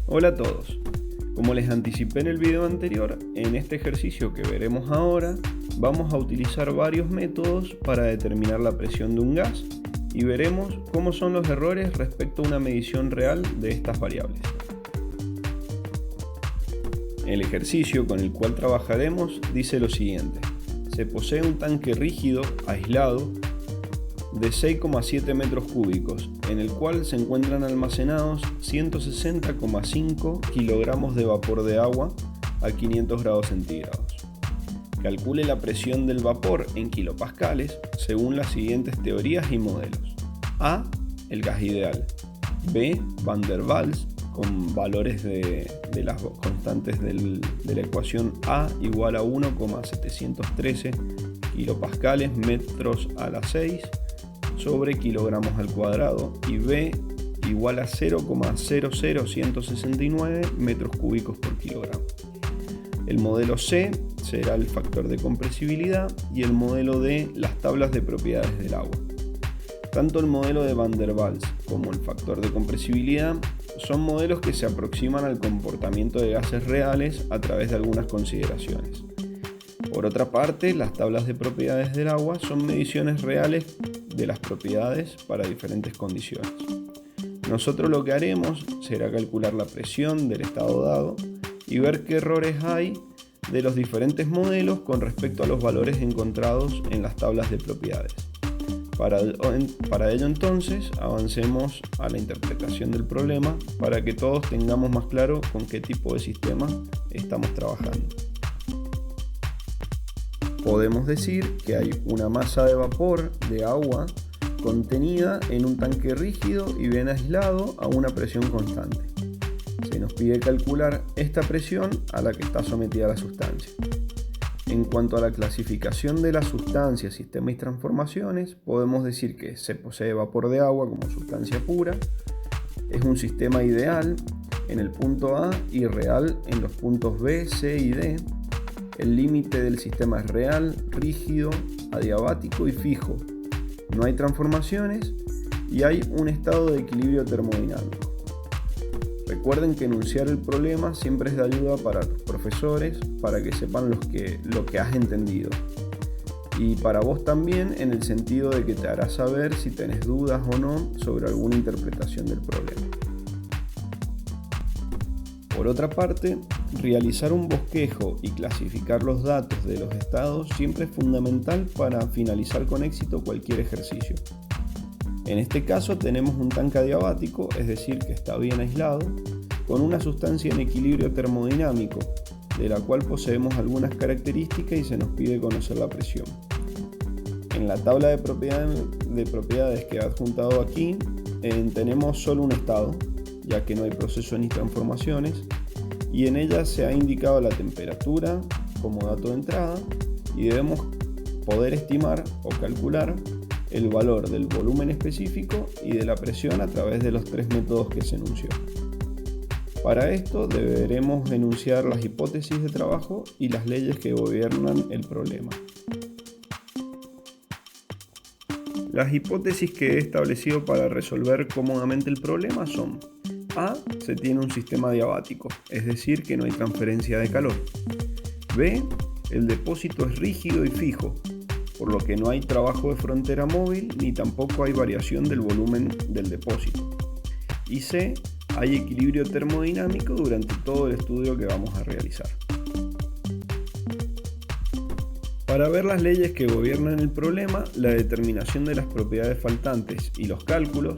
Hola a todos. Como les anticipé en el video anterior, en este ejercicio que veremos ahora, vamos a utilizar varios métodos para determinar la presión de un gas y veremos cómo son los errores respecto a una medición real de estas variables. El ejercicio con el cual trabajaremos dice lo siguiente: se posee un tanque rígido, aislado, de 6,7 metros cúbicos, en el cual se encuentran almacenados 160,5 kilogramos de vapor de agua a 500 grados centígrados. Calcule la presión del vapor en kilopascales según las siguientes teorías y modelos. A. El gas ideal. B. Van der Waals, con valores de las constantes de la ecuación A igual a 1,713 kilopascales metros a la 6 sobre kilogramos al cuadrado, y B igual a 0,00169 metros cúbicos por kilogramo. El modelo C será el factor de compresibilidad y el modelo D las tablas de propiedades del agua. Tanto el modelo de Van der Waals como el factor de compresibilidad son modelos que se aproximan al comportamiento de gases reales a través de algunas consideraciones. Por otra parte, las tablas de propiedades del agua son mediciones reales de las propiedades para diferentes condiciones. Nosotros lo que haremos será calcular la presión del estado dado y ver qué errores hay de los diferentes modelos con respecto a los valores encontrados en las tablas de propiedades. Para ello entonces avancemos a la interpretación del problema para que todos tengamos más claro con qué tipo de sistema estamos trabajando. Podemos decir que hay una masa de vapor de agua contenida en un tanque rígido y bien aislado a una presión constante. Se nos pide calcular esta presión a la que está sometida la sustancia. En cuanto a la clasificación de las sustancias, sistemas y transformaciones, podemos decir que se posee vapor de agua como sustancia pura, es un sistema ideal en el punto A y real en los puntos B, C y D. El límite del sistema es real, rígido, adiabático y fijo. No hay transformaciones y hay un estado de equilibrio termodinámico. Recuerden que enunciar el problema siempre es de ayuda para tus profesores, para que sepan lo que has entendido. Y para vos también, en el sentido de que te hará saber si tenés dudas o no sobre alguna interpretación del problema. Por otra parte, realizar un bosquejo y clasificar los datos de los estados siempre es fundamental para finalizar con éxito cualquier ejercicio. En este caso tenemos un tanque adiabático, es decir, que está bien aislado, con una sustancia en equilibrio termodinámico, de la cual poseemos algunas características y se nos pide conocer la presión. En la tabla de propiedades que he adjuntado aquí, tenemos solo un estado, ya que no hay procesos ni transformaciones, y en ella se ha indicado la temperatura como dato de entrada y debemos poder estimar o calcular el valor del volumen específico y de la presión a través de los tres métodos que se enunció. Para esto deberemos enunciar las hipótesis de trabajo y las leyes que gobiernan el problema. Las hipótesis que he establecido para resolver cómodamente el problema son: A. Se tiene un sistema adiabático, es decir, que no hay transferencia de calor. B. El depósito es rígido y fijo, por lo que no hay trabajo de frontera móvil ni tampoco hay variación del volumen del depósito. Y C. Hay equilibrio termodinámico durante todo el estudio que vamos a realizar. Para ver las leyes que gobiernan el problema, la determinación de las propiedades faltantes y los cálculos,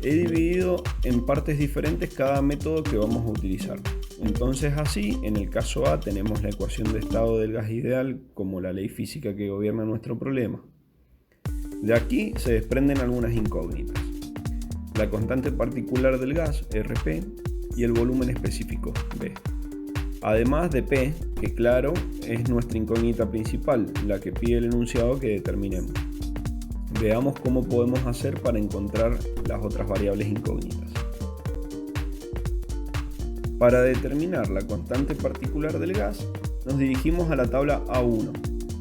he dividido en partes diferentes cada método que vamos a utilizar. Entonces así, en el caso A tenemos la ecuación de estado del gas ideal como la ley física que gobierna nuestro problema. De aquí se desprenden algunas incógnitas: la constante particular del gas, Rp, y el volumen específico, B. Además de P, que claro, es nuestra incógnita principal, la que pide el enunciado que determinemos. Veamos cómo podemos hacer para encontrar las otras variables incógnitas. Para determinar la constante particular del gas, nos dirigimos a la tabla A1,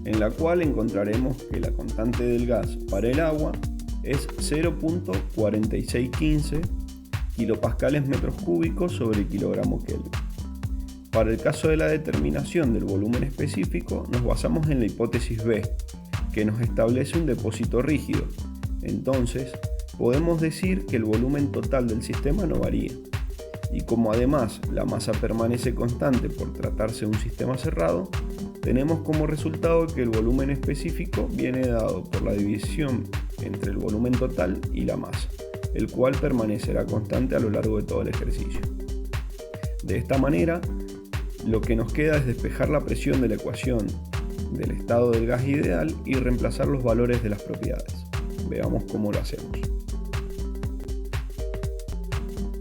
en la cual encontraremos que la constante del gas para el agua es 0.4615 kilopascales metros cúbicos sobre kilogramo Kelvin. Para el caso de la determinación del volumen específico, nos basamos en la hipótesis B, que nos establece un depósito rígido. Entonces, podemos decir que el volumen total del sistema no varía. Y como además la masa permanece constante por tratarse de un sistema cerrado, tenemos como resultado que el volumen específico viene dado por la división entre el volumen total y la masa, el cual permanecerá constante a lo largo de todo el ejercicio. De esta manera, lo que nos queda es despejar la presión de la ecuación del estado del gas ideal y reemplazar los valores de las propiedades. Veamos cómo lo hacemos.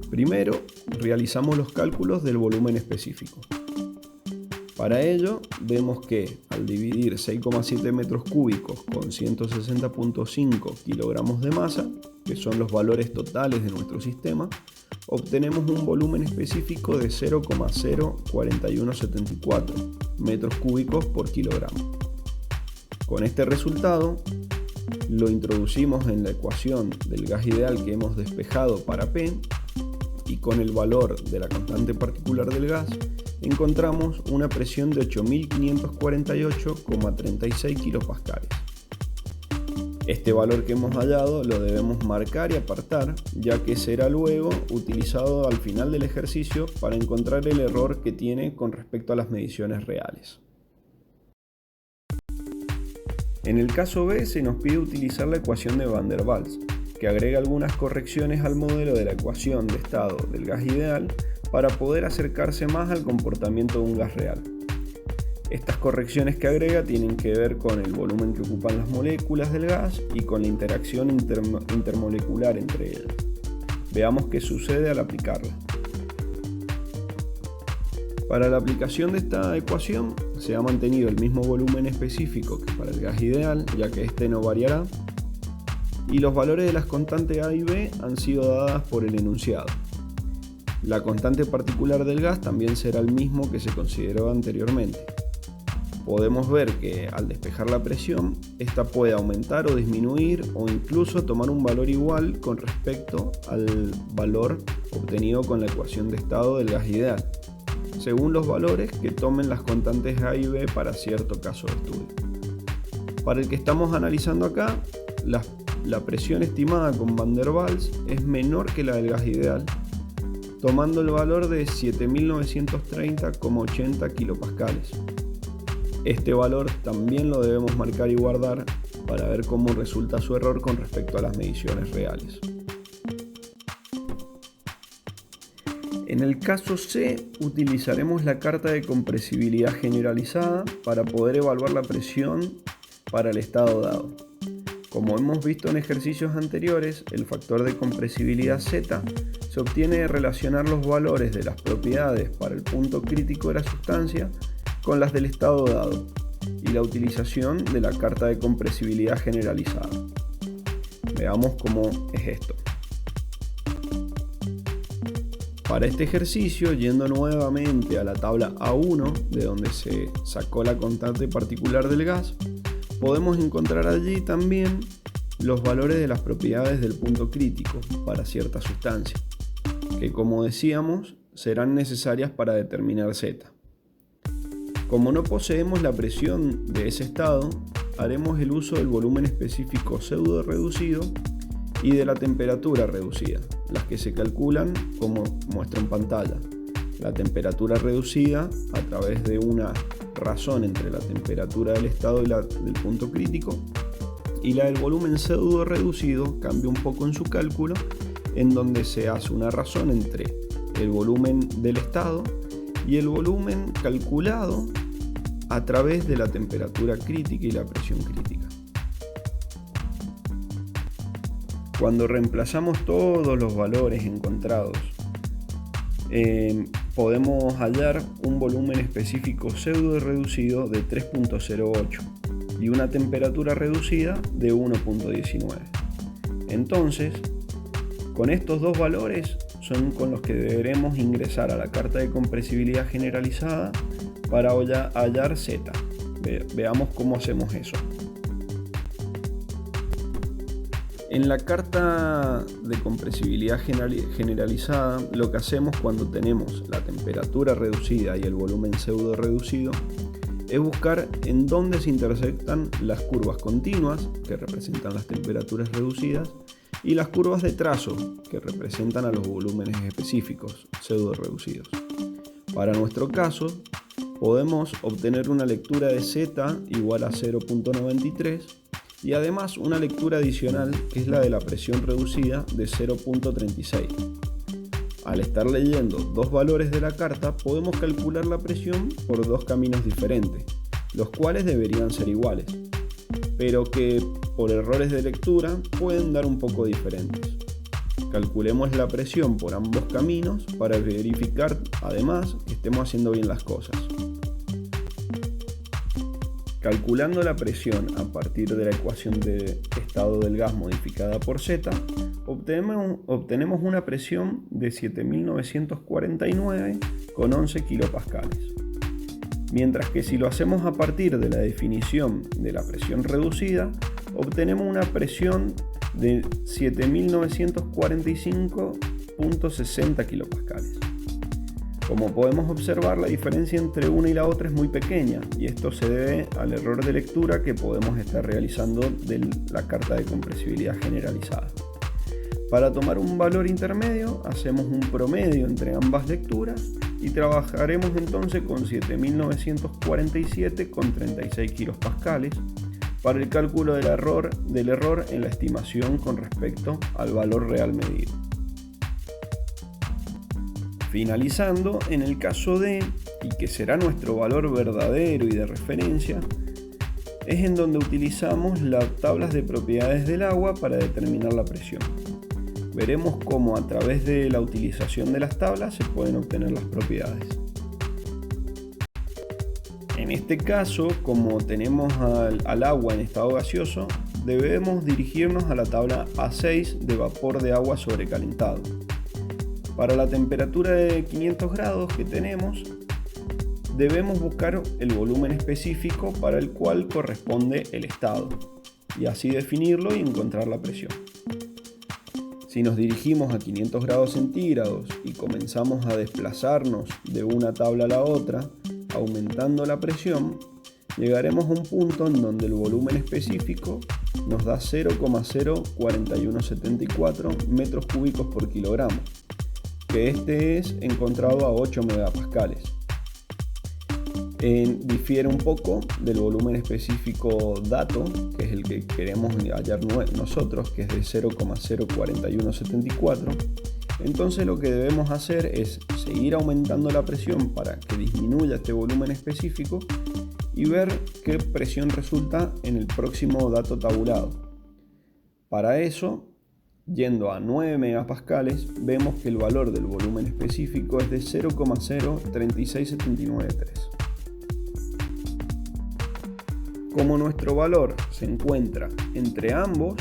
Primero, realizamos los cálculos del volumen específico. Para ello, vemos que al dividir 6,7 metros cúbicos con 160,5 kilogramos de masa, que son los valores totales de nuestro sistema, obtenemos un volumen específico de 0,04174 metros cúbicos por kilogramo. Con este resultado, lo introducimos en la ecuación del gas ideal que hemos despejado para P, y con el valor de la constante particular del gas, encontramos una presión de 8.548,36 kilopascales. Este valor que hemos hallado lo debemos marcar y apartar, ya que será luego utilizado al final del ejercicio para encontrar el error que tiene con respecto a las mediciones reales. En el caso B se nos pide utilizar la ecuación de Van der Waals, que agrega algunas correcciones al modelo de la ecuación de estado del gas ideal para poder acercarse más al comportamiento de un gas real. Estas correcciones que agrega tienen que ver con el volumen que ocupan las moléculas del gas y con la interacción intermolecular entre ellas. Veamos qué sucede al aplicarla. Para la aplicación de esta ecuación se ha mantenido el mismo volumen específico que para el gas ideal, ya que este no variará, y los valores de las constantes A y B han sido dadas por el enunciado. La constante particular del gas también será el mismo que se consideró anteriormente. Podemos ver que al despejar la presión, esta puede aumentar o disminuir o incluso tomar un valor igual con respecto al valor obtenido con la ecuación de estado del gas ideal, según los valores que tomen las constantes A y B para cierto caso de estudio. Para el que estamos analizando acá, la presión estimada con Van der Waals es menor que la del gas ideal, tomando el valor de 7.930,80 kilopascales. Este valor también lo debemos marcar y guardar para ver cómo resulta su error con respecto a las mediciones reales. En el caso C, utilizaremos la carta de compresibilidad generalizada para poder evaluar la presión para el estado dado. Como hemos visto en ejercicios anteriores, el factor de compresibilidad Z se obtiene de relacionar los valores de las propiedades para el punto crítico de la sustancia con las del estado dado y la utilización de la carta de compresibilidad generalizada. Veamos cómo es esto. Para este ejercicio, yendo nuevamente a la tabla A1, de donde se sacó la constante particular del gas, podemos encontrar allí también los valores de las propiedades del punto crítico para cierta sustancia, que como decíamos, serán necesarias para determinar Z. Como no poseemos la presión de ese estado, haremos el uso del volumen específico pseudo reducido y de la temperatura reducida, las que se calculan como muestra en pantalla. La temperatura reducida a través de una razón entre la temperatura del estado y la del punto crítico, y la del volumen pseudo reducido cambia un poco en su cálculo, en donde se hace una razón entre el volumen del estado y el volumen calculado a través de la temperatura crítica y la presión crítica. Cuando reemplazamos todos los valores encontrados, podemos hallar un volumen específico pseudo reducido de 3.08 y una temperatura reducida de 1.19. Entonces, con estos dos valores son con los que deberemos ingresar a la carta de compresibilidad generalizada para hallar Z. Veamos cómo hacemos eso. En la carta de compresibilidad generalizada, lo que hacemos cuando tenemos la temperatura reducida y el volumen pseudo reducido es buscar en dónde se intersectan las curvas continuas, que representan las temperaturas reducidas, y las curvas de trazo, que representan a los volúmenes específicos, pseudo reducidos. Para nuestro caso, podemos obtener una lectura de Z igual a 0.93 y además una lectura adicional que es la de la presión reducida de 0.36. Al estar leyendo dos valores de la carta, podemos calcular la presión por dos caminos diferentes, los cuales deberían ser iguales, pero que por errores de lectura pueden dar un poco diferentes. Calculemos la presión por ambos caminos para verificar además que estemos haciendo bien las cosas. Calculando la presión a partir de la ecuación de estado del gas modificada por Z, obtenemos una presión de 7.949,11 kilopascales. Mientras que si lo hacemos a partir de la definición de la presión reducida, obtenemos una presión de 7.945,60 kilopascales. Como podemos observar, la diferencia entre una y la otra es muy pequeña y esto se debe al error de lectura que podemos estar realizando de la carta de compresibilidad generalizada. Para tomar un valor intermedio, hacemos un promedio entre ambas lecturas y trabajaremos entonces con 7.947,36 kilopascales para el cálculo del error en la estimación con respecto al valor real medido. Finalizando, en el caso de, y que será nuestro valor verdadero y de referencia, es en donde utilizamos las tablas de propiedades del agua para determinar la presión. Veremos cómo a través de la utilización de las tablas se pueden obtener las propiedades. En este caso, como tenemos al agua en estado gaseoso, debemos dirigirnos a la tabla A6 de vapor de agua sobrecalentado. Para la temperatura de 500 grados que tenemos, debemos buscar el volumen específico para el cual corresponde el estado, y así definirlo y encontrar la presión. Si nos dirigimos a 500 grados centígrados y comenzamos a desplazarnos de una tabla a la otra, aumentando la presión, llegaremos a un punto en donde el volumen específico nos da 0,04174 metros cúbicos por kilogramo, que este es encontrado a 8 megapascales. Difiere un poco del volumen específico dato, que es el que queremos hallar nosotros, que es de 0,04174. Entonces lo que debemos hacer es seguir aumentando la presión para que disminuya este volumen específico y ver qué presión resulta en el próximo dato tabulado. Para eso, yendo a 9 megapascales, vemos que el valor del volumen específico es de 0,036793. Como nuestro valor se encuentra entre ambos,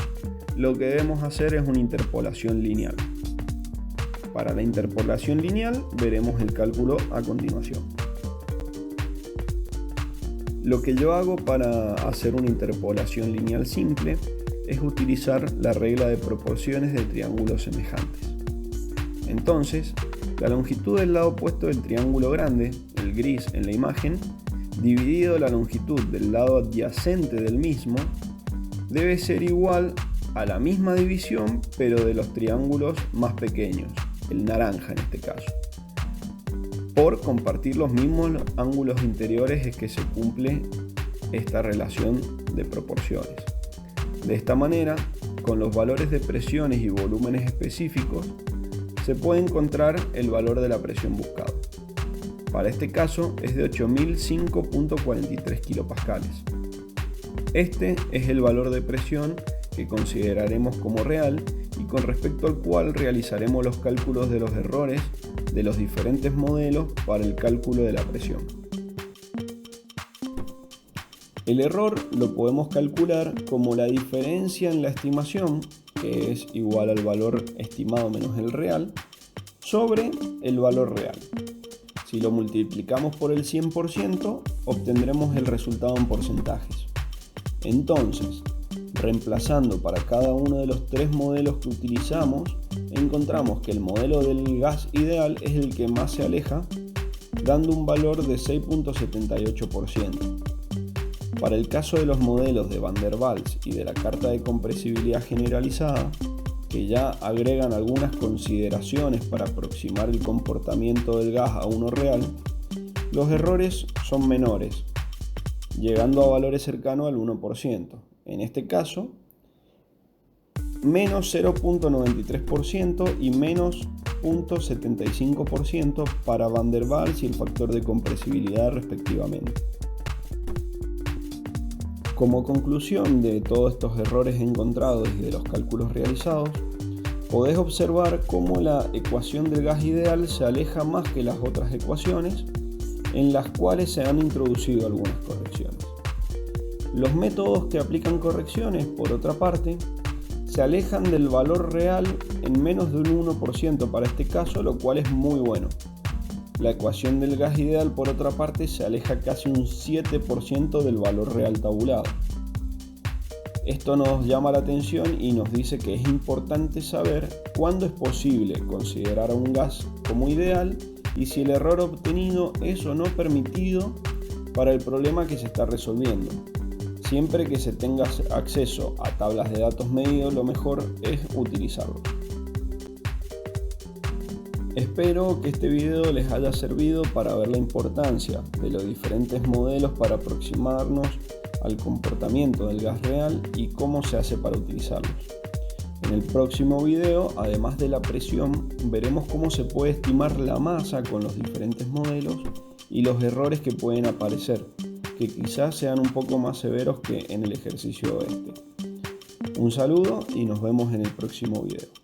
lo que debemos hacer es una interpolación lineal. Para la interpolación lineal veremos el cálculo a continuación. Lo que yo hago para hacer una interpolación lineal simple es utilizar la regla de proporciones de triángulos semejantes. Entonces, la longitud del lado opuesto del triángulo grande, el gris en la imagen, dividido la longitud del lado adyacente del mismo, debe ser igual a la misma división pero de los triángulos más pequeños, el naranja en este caso. Por compartir los mismos ángulos interiores es que se cumple esta relación de proporciones. De esta manera, con los valores de presiones y volúmenes específicos, se puede encontrar el valor de la presión buscado. Para este caso es de 8005,43 kilopascales. Este es el valor de presión que consideraremos como real y con respecto al cual realizaremos los cálculos de los errores de los diferentes modelos para el cálculo de la presión. El error lo podemos calcular como la diferencia en la estimación, que es igual al valor estimado menos el real, sobre el valor real. Si lo multiplicamos por el 100%, obtendremos el resultado en porcentajes. Entonces, Reemplazando para cada uno de los 3 modelos que utilizamos, encontramos que el modelo del gas ideal es el que más se aleja, dando un valor de 6.78%. Para el caso de los modelos de Van der Waals y de la carta de compresibilidad generalizada, que ya agregan algunas consideraciones para aproximar el comportamiento del gas a uno real, los errores son menores, llegando a valores cercanos al 1%. En este caso, menos 0.93% y menos 0.75% para Van der Waals y el factor de compresibilidad respectivamente. Como conclusión de todos estos errores encontrados y de los cálculos realizados, podés observar cómo la ecuación del gas ideal se aleja más que las otras ecuaciones, en las cuales se han introducido algunas correcciones. Los métodos que aplican correcciones, por otra parte, se alejan del valor real en menos de un 1% para este caso, lo cual es muy bueno. La ecuación del gas ideal, por otra parte, se aleja casi un 7% del valor real tabulado. Esto nos llama la atención y nos dice que es importante saber cuándo es posible considerar a un gas como ideal y si el error obtenido es o no permitido para el problema que se está resolviendo. Siempre que se tenga acceso a tablas de datos medidos, lo mejor es utilizarlo. Espero que este video les haya servido para ver la importancia de los diferentes modelos para aproximarnos al comportamiento del gas real y cómo se hace para utilizarlos. En el próximo video, además de la presión, veremos cómo se puede estimar la masa con los diferentes modelos y los errores que pueden aparecer, que quizás sean un poco más severos que en el ejercicio este. Un saludo y nos vemos en el próximo video.